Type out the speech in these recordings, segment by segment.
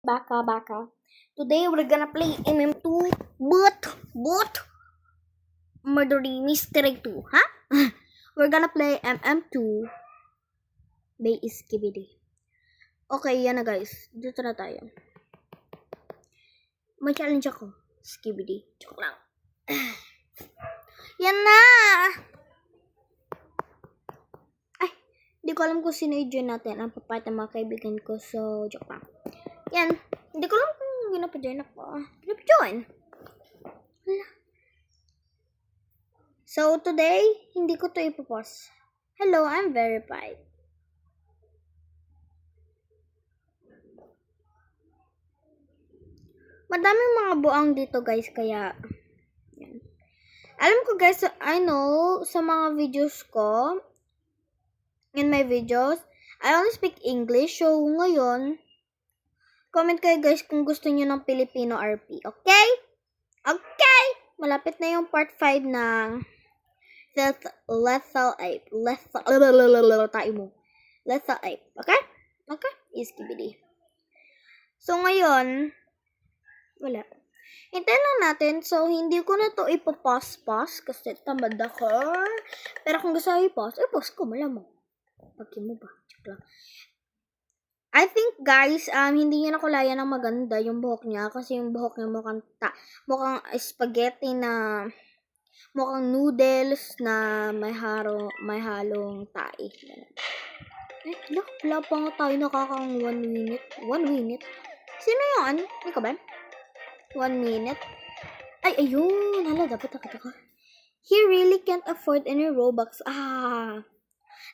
Baka. Today we're gonna play MM2 but Murdery Mystery 2, huh? We're gonna play MM2 by Skibidi. Okay, yan na guys. Dito na tayo. May challenge ako. Skibidi. Joke lang. Yan na! Ay, hindi ko alam kung sino i-join natin. Ang papayat ng mga kaibigan ko. So, joke lang. Yan. Hindi ko alam kung ginapajoin ako. Ginapajoin. Wala. So, today, hindi ko to ipopost. Hello, I'm verified. Madaming mga buang dito, guys, kaya, yan. Alam ko, guys, I know, sa mga videos ko, in my videos, I only speak English, so, ngayon, comment kayo, guys, kung gusto niyo ng Filipino RP, okay? Okay! Malapit na yung part 5 ng Lethal Ape. Lethal Ape. Okay? Okay? Iskibidi. So, ngayon, wala. Hintayin lang natin. So, hindi ko na to ipapause kasi tamad ako. Pero kung gusto ko i-pause ko, malamang. Pagkin mo ba? Check lang. I think, guys, hindi niya nakulaya ng maganda yung buhok niya kasi yung buhok niya mukhang spaghetti na mukhang noodles na may halong tae. Wala pa nga tayo nakakang 1 minute. 1 minute? Sino yun? Ikaw ba? 1 minute? Ay, ayun. Hala, dapat nakita ko. He really can't afford any Robux.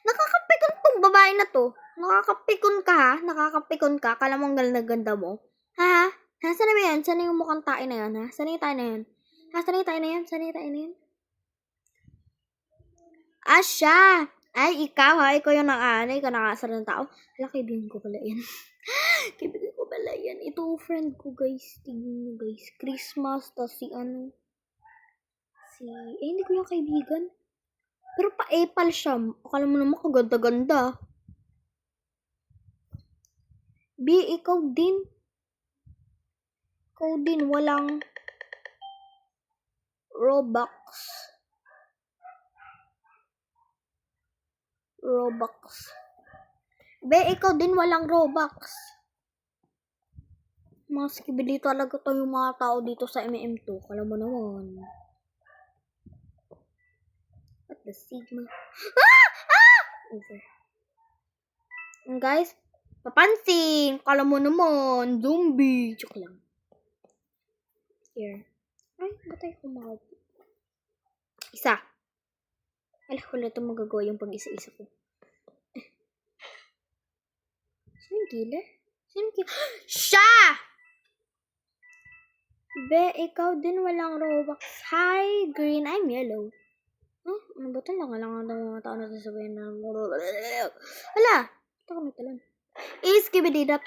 Nakakapikon tong babae na to. Nakakapikon ka. Kala mo ang ganda mo. Ha? Saan na yan? Saan yung mukhang tae na yan? Ha? Saan yung tae na yan? Siya! Ay, ikaw ha? Ikaw yung ikaw nakasar ng tao? Hala, kaibigan ko pala yan. Ito, friend ko, guys. Tingnan nyo, guys. Christmas, tas hindi ko yung kaibigan. Pero pa-epal siya. Akala mo naman kaganda-ganda. B, ikaw din. Walang Robux. B, ikaw din walang Robux. Mga skibidi talaga to yung mga tao dito sa MM2. Akala mo naman. What the Sigma? Okay. And guys, papansin. Akala mo naman. Zombie. Joke lang. Here. Ay, ba't tayo kumahal? Isa. Wala ito magagawa yung pag-isa-isa ko. Sino yung killer? Siya! Be, ikaw din walang Robux. Hi, green. I'm yellow. Nabutan lang ang mga tao na sasabihin ng wala. Ito kami talon. Skibidi top.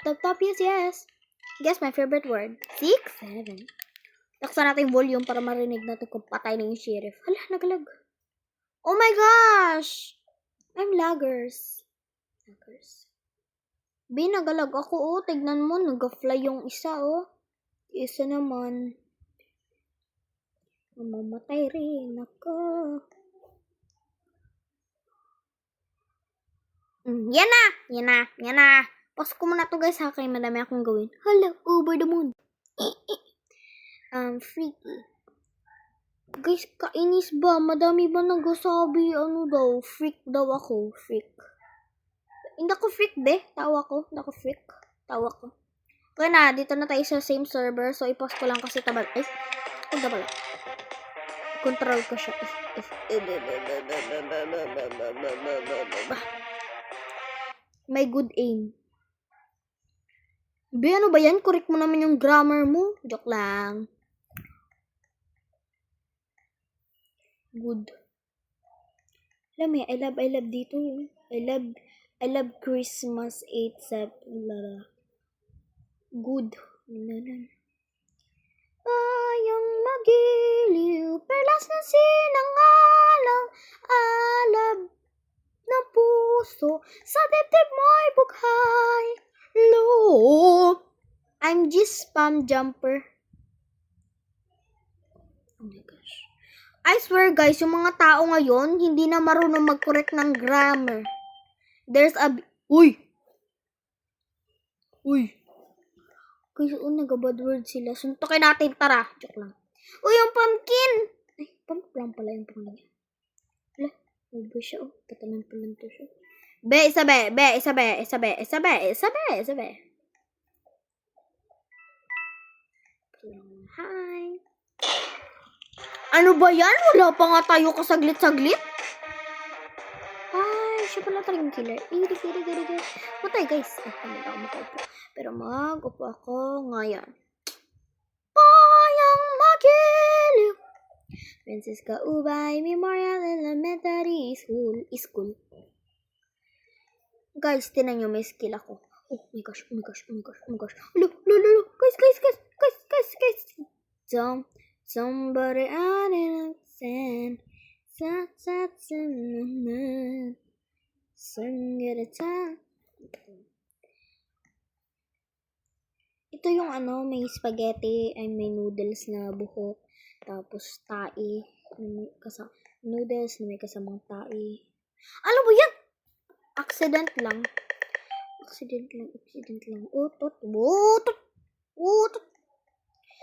Yes. Guess my favorite word. 6, 7. Laksan natin yung volume para marinig natin kung patay na yung sheriff. Hala, nagalag. Oh my gosh! I'm laggers. B, nagalag ako, Tignan mo, nag-fly yung isa, Isa naman. Mamamatay rin ako. Yan na. Pause ko muna to, guys, ha? Kaya madami akong gawin. Hala, over the moon. Freaky. Guys, kainis ba? Madami ba nagsasabi, freak daw ako. Hindi ako freak, be. Tawa ko. Kaya na, dito na tayo sa same server. So, i-pause ko lang kasi tabal. Ay, punta pala. Control ko siya. May good aim. Be, ano ba yan? Correct mo naman yung grammar mo. Joke lang. Good. Alam mo, I love dito. I love Christmas 8-7. Good. Ayang magiliw, perlas na sinangalang alab na puso, sa dibdib mo'y bughay, loob. I'm just spam jumper. Oh my gosh. I swear guys, yung mga tao ngayon, hindi na marunong mag-correct ng grammar. There's a... Uy! Guys, nag-bad word sila. Suntokin natin, tara. Joke lang. Uy, yung pumpkin! Ay, pumpkin pala yung pangalan. Wala, over siya. Patanan pa lang to siya. Isabe. Hi! Ano ba yan? Wala pa nga tayo kasaglit-saglit. Ay, siya pala talagang killer. Iri. Matay guys. Hindi ako makaupo. Pero mag-upo ako ngayon. Bayang magiliw. Princess Kaubay Memorial Elementary School. Guys, tinan nyo, may skill ako. Oh my gosh. Look. Guys. Somebody out in the sand. Sing it a time. Ito yung may spaghetti, ay may noodles na buhok, tapos tae, noodles na may kasamang tae. Ano ba yan? Accident lang. Utot.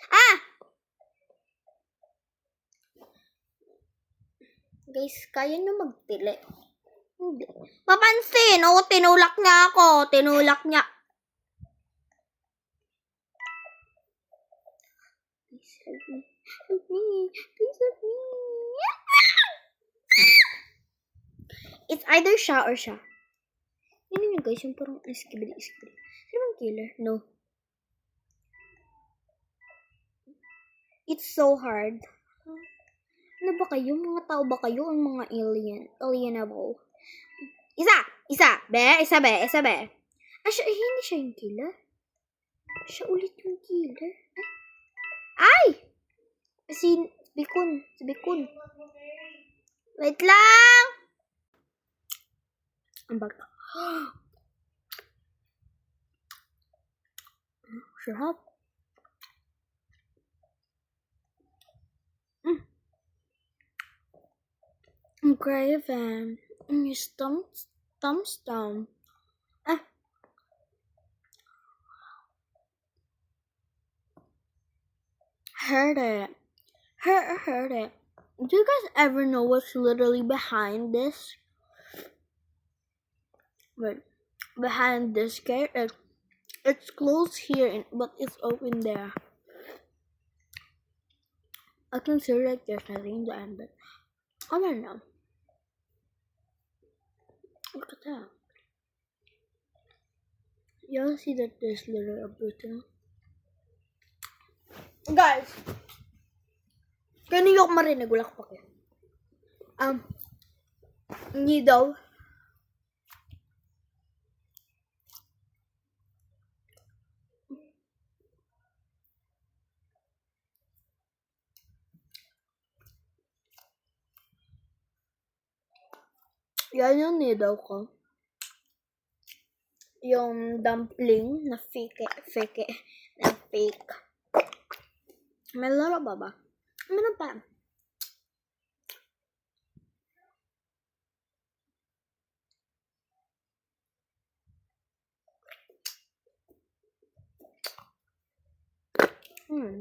Ah! Guys, kaya nyo magtili. Hindi. Papansin, tinulak niya ako. Please help me. It's either siya or siya. Yun yun guys, yung parang iskibili. Sino bang killer? No. It's so hard. Ano ba kayo? Mga tao ba kayo? O mga alienable? Isa be. Hindi siya yung killer. Siya ulit yung killer. Ay! Si Bikun. Wait lang! Ang baka. Sarap. I'm craving. Your thumbs down. Heard it. Do you guys ever know what's literally behind this? But behind this gate, it's closed here, but it's open there. I can see like there's nothing in the end, but I don't know. Look at that. Y'all see that there's literally a button? Guys, kanina ko marinig, wala ko pa kayo. Hindi daw. Yan yung nidaw ko. Yung dumpling na fake. May laro ba? Meron pa.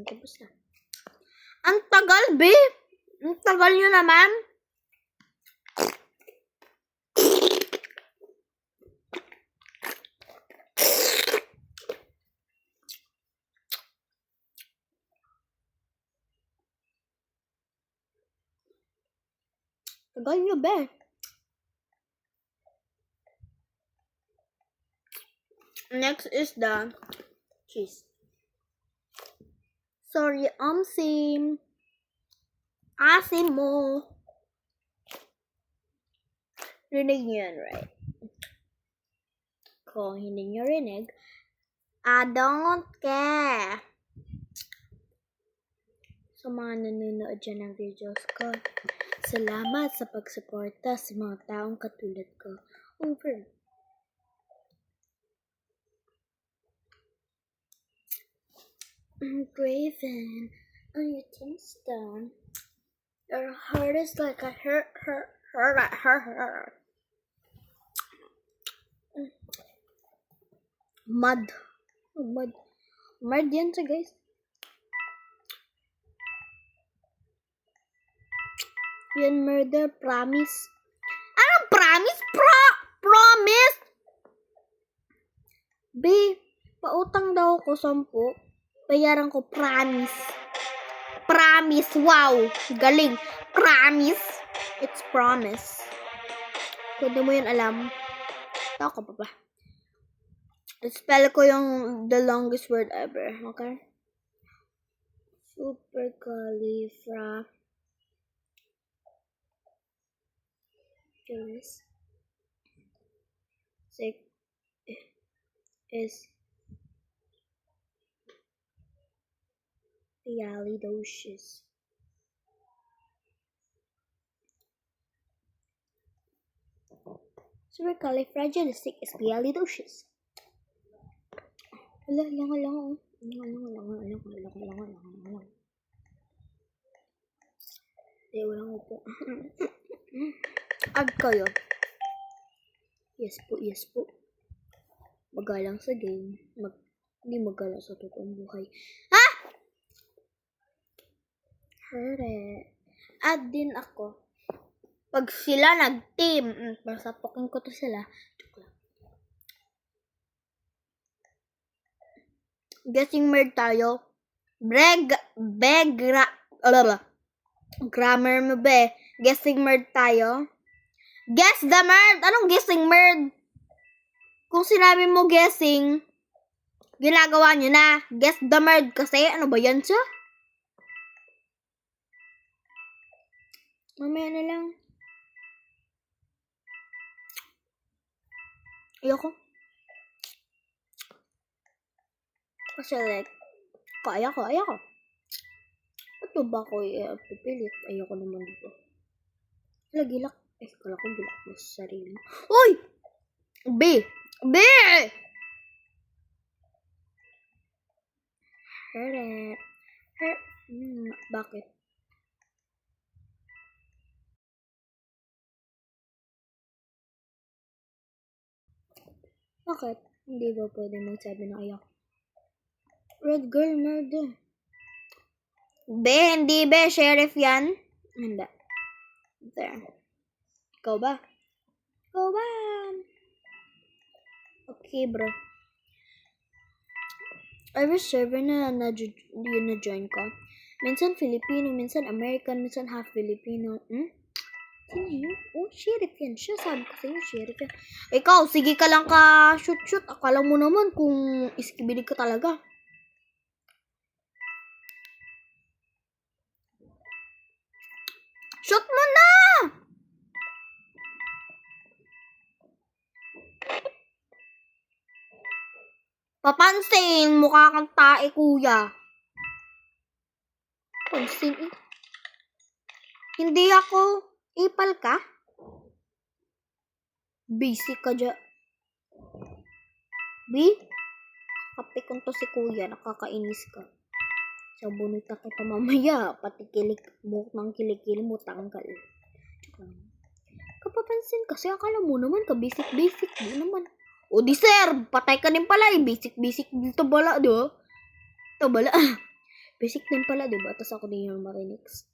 Tapos na. Ang tagal, be! Ang tagal nyo naman. Tagal nyo, be. Next is the cheese. Sorry, asim mo. Rinig nyo yan, right? Kung hindi nyo rinig, I don't care. Sa mga nanonood dyan ng videos ko, salamat sa pagsuporta sa mga taong katulad ko. Over. Graven on your tombstone. Your heart is like a hurt. Mud. Mud yan siya, guys. Yan, murder, promise. Anong promise? Promise? Pautang daw ko 10. Bayaran ko, promise. Promise, wow. Galing. Promise. It's promise. Kung di mo yun alam, ako pa ba? Spell ko yung the longest word ever, okay? Supercalifragilisticexpialidocious. Supercalifragilisticexpialidocious. Lang. Walang upo. Add kayo. Yes po. Magalang sa game. Hindi magalang sa totoong buhay. Ha? Add din ako. Pag sila nag-team, masapokin ko to sila. Guessing word tayo. Grammar mo be. Guessing word tayo. Guess the word. Anong guessing word? Kung sinabi mo guessing, ginagawa nyo na. Guess the word kasi. Ano ba yan siya? Mamaya na lang. Ayoko. Kasi like, kaya ko. Ito ba ko pipilit? Ayoko naman dito. Gilak. Kala ko gilak mo sa sarili. Uy! B! Bakit? Bakit? Hindi ba pwede magsabi na ayoko? Red girl murder. Hindi sheriff yan. Hindi. There. Ikaw ba? Okay, bro. Every server na na-join ko. Minsan Filipino, minsan American, minsan half Filipino. Sino yun? Oh, sheriff yan. Siya, sabi ko sa'yo, sheriff yan. Ikaw, sige ka lang ka shoot. Akala mo naman kung iskibilig ka talaga. Shoot mo na! Papansin, mukha kang tae, kuya. Pansin eh. Hindi ako. Ipal ka? Basic ka dyan. Kapikon to si kuya, nakakainis ka. Sabunita kita mamaya, pati buhok ng kilikili mo tanggal. Kapapansin kasi akala mo naman ka-basic mo naman. O di sir, patay ka din pala eh. Basic dito bala, di ba? Ito bala. Basic din pala, di ba? Tapos ako din yung marinex.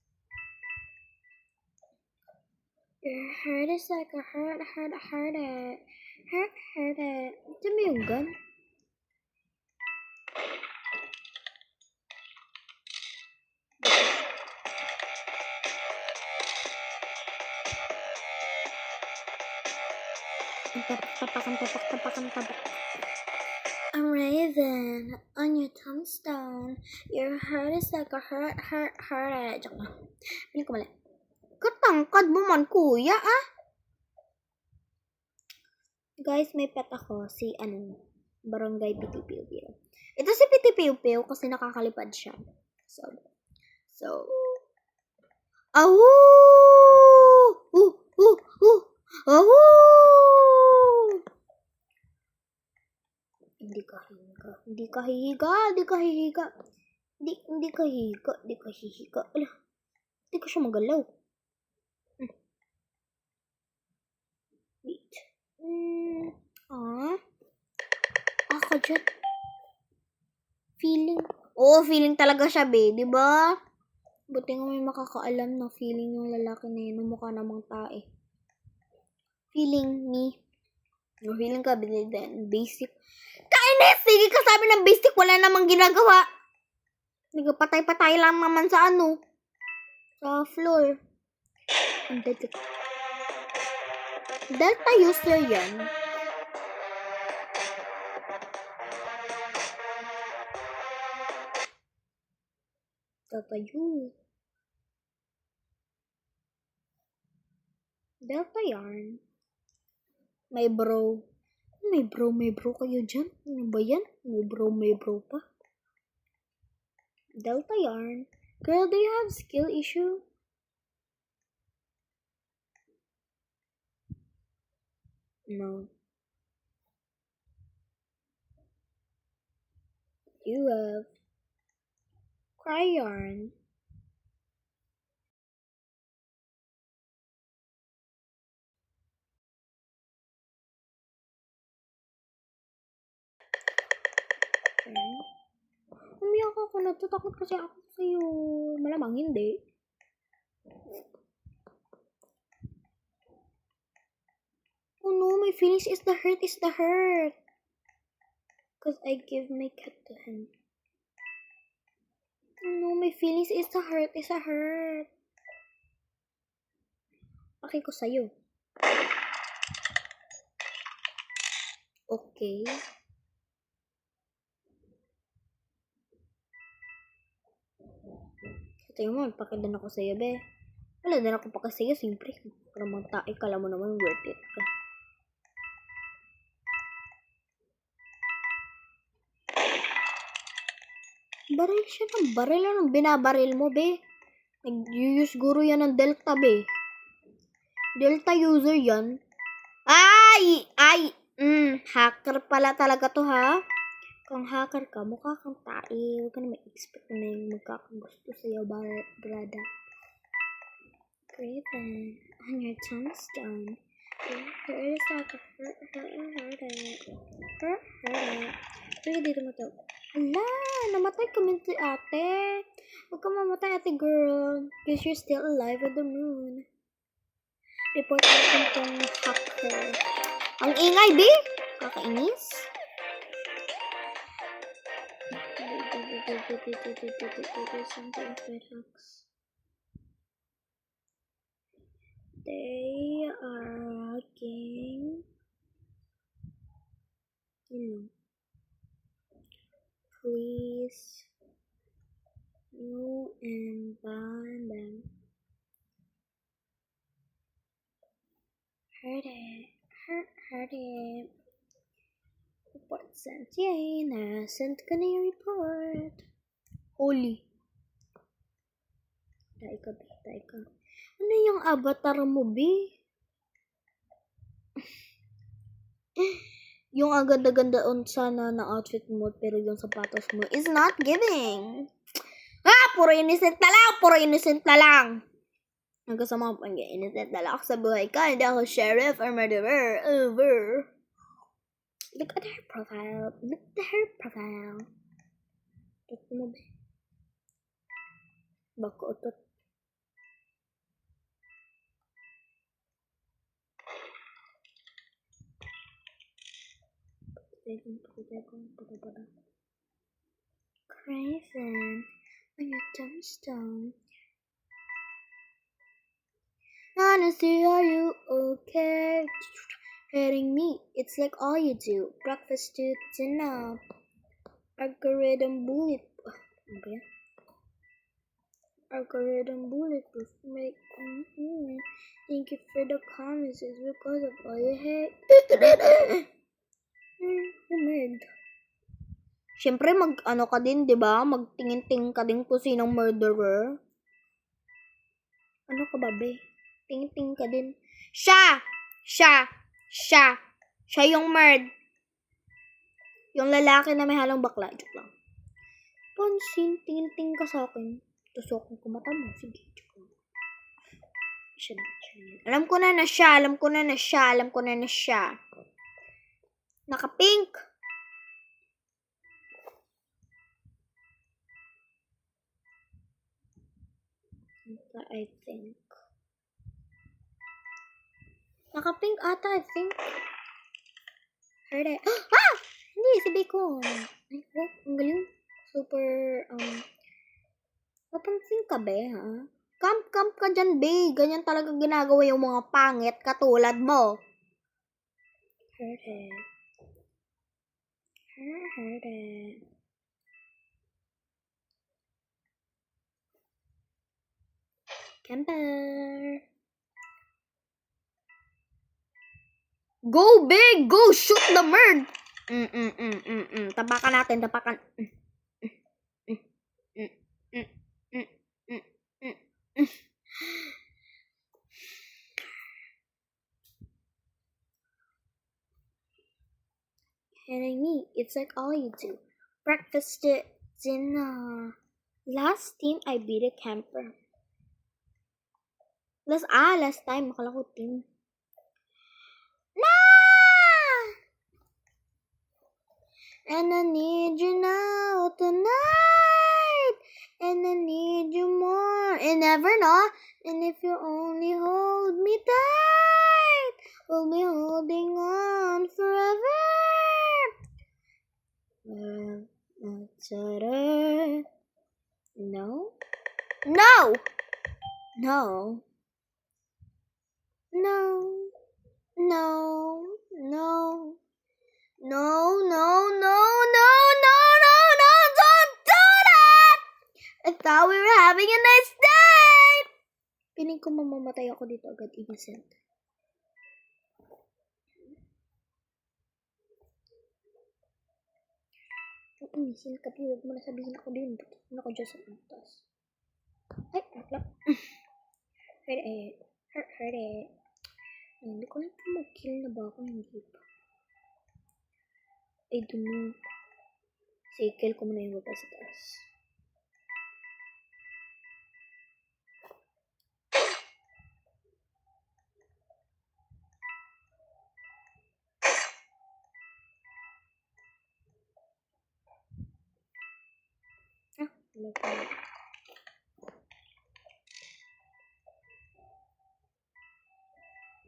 Your heart is like a hurt it. Hurt it. Ito mo yung gun? Tapak. I'm Raven on your tombstone. Your heart is like a hurt it. Joke lang. Hindi ko mali. Katangkad mo man, kuya, ah. Guys, may pet ako. Si, Barangay Piti Piu Piu. Ito si Piti Piu Piu kasi nakakalipad siya. So. Hindi ka hihiga. Hindi ka hihiga. Ala, hindi ka siya magalaw. Wait. Ako dyan. Feeling talaga siya, be. Diba? Buti nga may makakaalam na feeling yung lalaki na yun. Mukha namang tae. Feeling me. Yung feeling ka, basic. Kainis! Sige ka sabi ng basic. Wala namang ginagawa. Patay-patay lang naman sa sa floor. Ang dead. Delta user yan. Tatayo. Delta yarn. May bro kayo dyan? Ano ba yan? May bro pa. Delta yarn. Girl, do you have skill issue? No. You have cry yarn. Umiyak ako na to. Takot kasi ako sa'yo. Malamang hindi. Oh no, my feelings is the hurt. Because I give my cat to him. Oh no, my feelings is the hurt. Okay ko sa'yo. Okay. Tingnan mo, pakidan ako sa'yo, be. Wala din ako pa kasi siyempre. Para magtae ka, alam mo naman, worth it ka. Baril siya ng baril. Anong binabaril mo, be? Nag-use guro yan ng Delta, be. Delta user yan. Hacker pala talaga to, ha? Kung hacker ka, mukha kang tae. Huwag ka na ma-expect na may magkakagusto sa'yo, brada. Great then. On your tombstone. There is like a hurt it. Sige, dito mo to. Ala, namatay kami si ate. Huwag ka mamatay, ate girl. Because you're still alive on the moon. Report natin tong hacker. Ang ingay, B! Kakainis. Something with hacks. They are hacking. Please. No and ban them. Heard it. Report sent. Yay, na-sent ka na yung report. Holy. Tay ka. Ano yung avatar mo, B? Yung agad-aganda sana na outfit mo, pero yung sapatos mo is not giving. Puro innocent na lang. Nagkasama ko pang innocent na lang ako sa buhay ka. Hindi ako sheriff or murderer. Over. Look at her profile. Ito mo ba? Bako utot. Craven on your tombstone. Honestly, are you okay? Hating me, it's like all you do. Breakfast to dinner. Algorithm bulletproof. Make thank you for the comments. It's because of all you hate. Siyempre, mag-ano ka din, di ba? Magtingin-tingin ka din kung sinong murderer. Ano ka ba, be? Tingin-tingin ka din. Siya yung murd. Yung lalaki na may halong bakla. Joke lang. Sin, tingin-tingin ka sa akin. Tusokin ko mata mo. Sige. Siya na. Alam ko na siya. Naka-pink. I think. Naka-pink ata, I think. Heard it. Ah! Hindi, si Bacon. Ay, oh, ang galing. Super, napansin ka ba, ha? Camp ka dyan, be. Ganyan talaga ginagawa yung mga pangit katulad mo. Heard it. Heard it. Camper. Go big! Go shoot the bird! Tapakan natin. And I mean, it's like all you do. Breakfast, dinner. Last team, I beat a camper. Last time, akala ko team. And I need you now, tonight. And I need you more, and never know. And if you only hold me tight, we'll be holding on forever. No. Don't do that! I thought we were having a nice day! Piling ko mamamatay ako dito agad, innocent. Innocent ka, huwag mo na sabihin ako din. Ba't ako dyan sa atas? Ay, naklap. Heard it. Hindi ko lang kung mag-kill na ba ako, hindi pa. I don't know. Sige, kill ko muna yung baba sa taas.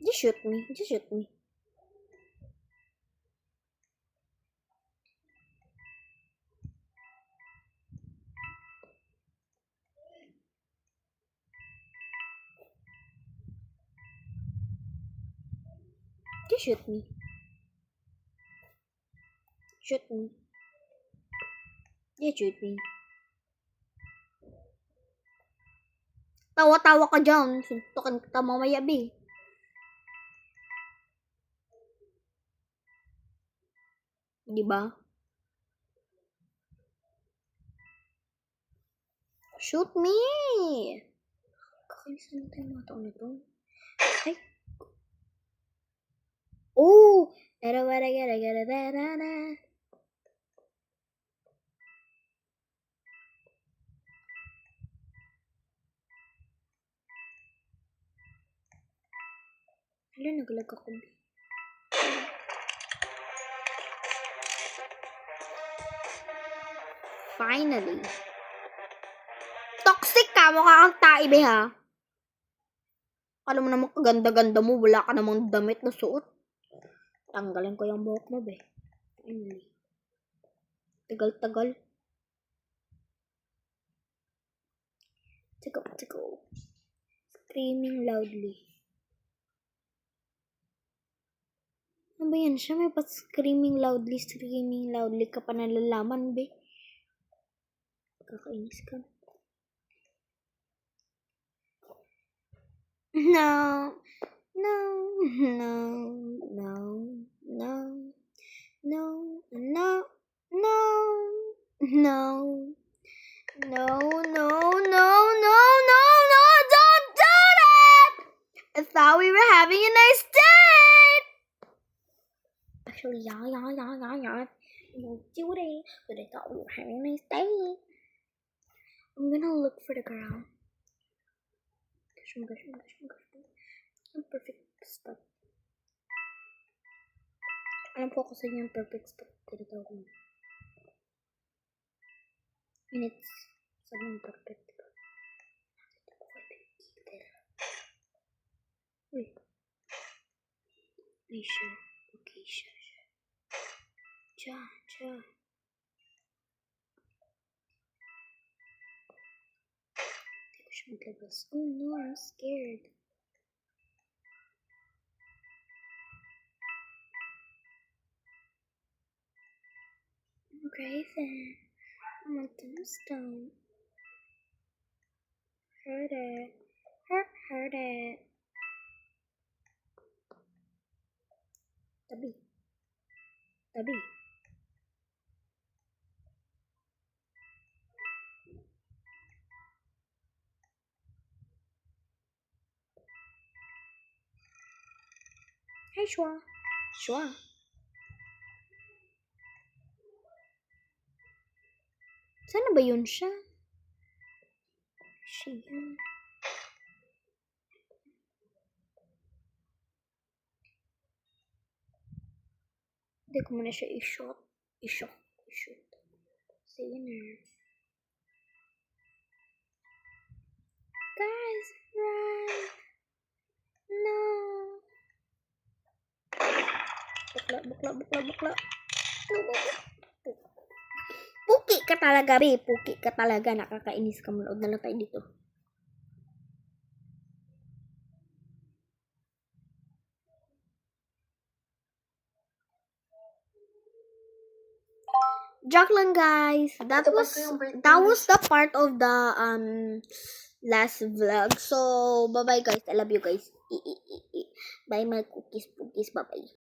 Just shoot me. Tawa-tawa ka dyan. Suntukan kita mamaya, be. Diba? Shoot me! Kakalisan natin mga taon nito. Ay! Oh! Hala, naglag ako. Finally. Toxic ka! Mukha kang taibe, ha? Alam mo naman kaganda-ganda mo. Wala ka namang damit na suot. Tanggalin ko yung buhok mo, be. Finally. Tagal-tagal. To go. Screaming loudly. Ano ba yan? Siya may screaming loudly ka pa nalalaman, be. Kakainis ka. No. Don't do that! I thought we were having a nice date! Actually, yeah. We'll do it, but I thought we were having a nice date. gonna look for the girl. Gosh, oh my gosh, oh my gosh, oh my gosh. Ang perfect spot. Alam po kasi yung perfect spot. Tinatawag ko. And it's sobrang perfect. Uy. Ay siya. Okay siya. Diyan. Hindi ko siya maglabas. Oh no, I'm scared. Okay then. I'm a tombstone. Heard it. Heard it. Tabi. Hi, Shwa. Sana ba yun siya? Siya yun. Hindi ko muna siya i-shoot. Sige na. Guys, run! No! Bukla. Puki ka talaga, be. Puki ka talaga. Nakakainis ka. Manood na lang tayo dito. Joke lang, guys. That was the part of the last vlog. So bye bye guys. I love you guys. Bye my cookies. Bye bye.